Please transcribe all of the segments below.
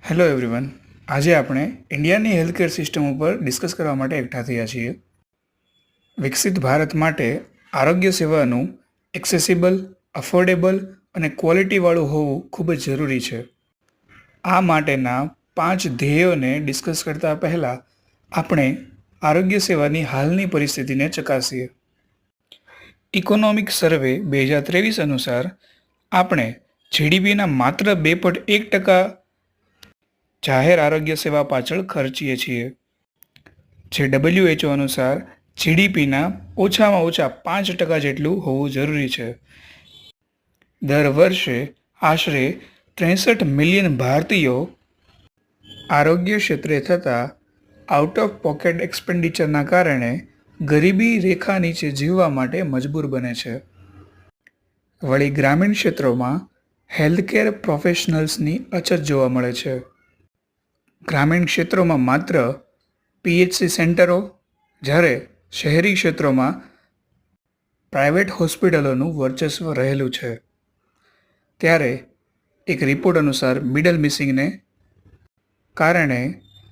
Hello everyone. આજે આપણે ઇન્ડિયાની હેલ્થકેર સિસ્ટમ ઉપર ડિસ્કસ કરવા માટે એકઠા થયા છીએ. વિકસિત ભારત માટે આરોગ્ય સેવાનું એક્સેસિબલ, અફોર્ડેબલ અને ક્વોલિટીવાળું હોવું ખૂબ જ જરૂરી છે. આ માટેના 5 ધ્યેયોને ડિસ્કસ કરતા પહેલાં આપણે આરોગ્ય સેવાની હાલની પરિસ્થિતિને ચકાસીએ. ઇકોનોમિક સર્વે 2023 અનુસાર આપણે જીડીપીના માત્ર 2.1% જાહેર આરોગ્ય સેવા પાછળ ખર્ચીએ છીએ, જે WHO અનુસાર જીડીપીના ઓછામાં ઓછા 5% જેટલું હોવું જરૂરી છે. દર વર્ષે આશરે 63 મિલિયન ભારતીયો આરોગ્ય ક્ષેત્રે થતા આઉટ ઓફ પોકેટ એક્સપેન્ડિચરના કારણે ગરીબી રેખા નીચે જીવવા માટે મજબૂર બને છે. વળી ગ્રામીણ ક્ષેત્રોમાં હેલ્થકેર પ્રોફેશનલ્સની અછત જોવા મળે છે. ગ્રામીણ ક્ષેત્રોમાં માત્ર પીએચસી સેન્ટરો, જ્યારે શહેરી ક્ષેત્રોમાં પ્રાઇવેટ હોસ્પિટલોનું વર્ચસ્વ રહેલું છે. ત્યારે એક રિપોર્ટ અનુસાર મિડલ મિસિંગને કારણે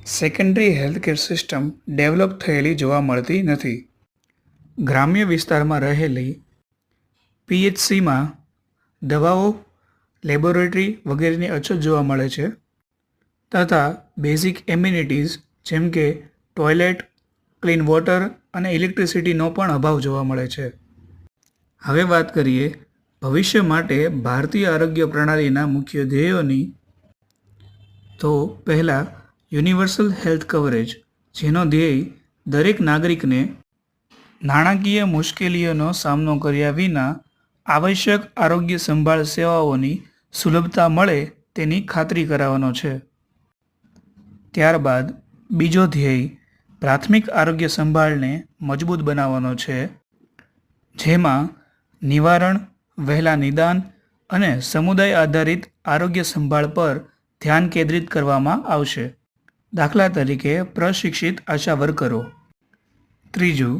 સેકન્ડરી હેલ્થકેર સિસ્ટમ ડેવલપ થયેલી જોવા મળતી નથી. ગ્રામ્ય વિસ્તારમાં રહેલી પીએચસીમાં દવાઓ, લેબોરેટરી વગેરેની અછત જોવા મળે છે તથા બેઝિક એમ્યુનિટીઝ જેમ કે ટોયલેટ, ક્લીન વોટર અને ઇલેક્ટ્રિસિટીનો પણ અભાવ જોવા મળે છે. હવે વાત કરીએ ભવિષ્ય માટે ભારતીય આરોગ્ય પ્રણાલીના મુખ્ય ધ્યેયોની. તો પહેલાં યુનિવર્સલ હેલ્થ કવરેજ, જેનો ધ્યેય દરેક નાગરિકને નાણાકીય મુશ્કેલીઓનો સામનો કર્યા વિના આવશ્યક આરોગ્ય સંભાળ સેવાઓની સુલભતા મળે તેની ખાતરી કરાવવાનો છે. ત્યારબાદ બીજો ધ્યેય પ્રાથમિક આરોગ્ય સંભાળને મજબૂત બનાવવાનો છે, જેમાં નિવારણ, વહેલા નિદાન અને સમુદાય આધારિત આરોગ્ય સંભાળ પર ધ્યાન કેન્દ્રિત કરવામાં આવશે. દાખલા તરીકે પ્રશિક્ષિત આશા વર્કરો. ત્રીજું,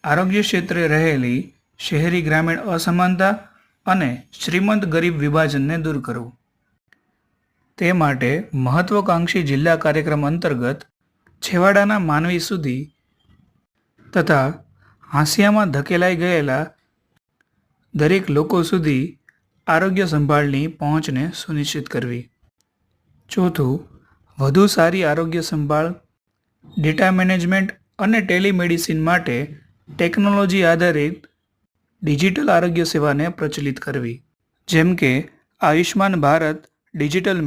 આરોગ્ય ક્ષેત્રે રહેલી શહેરી ગ્રામીણ અસમાનતા અને શ્રીમંત ગરીબ વિભાજનને દૂર કરવું. તે માટે મહત્વાકાંક્ષી જિલ્લા કાર્યક્રમ અંતર્ગત છેવાડાના માનવી સુધી તથા હાંસિયામાં ધકેલાઈ ગયેલા દરેક લોકો સુધી આરોગ્ય સંભાળની પહોંચને સુનિશ્ચિત કરવી. ચોથું, વધુ સારી આરોગ્ય સંભાળ, ડેટા મેનેજમેન્ટ અને ટેલિમેડિસિન માટે ટેકનોલોજી આધારિત ડિજિટલ આરોગ્ય સેવાને પ્રચલિત કરવી, જેમ કે આયુષ્માન ભારત ડિજિટલ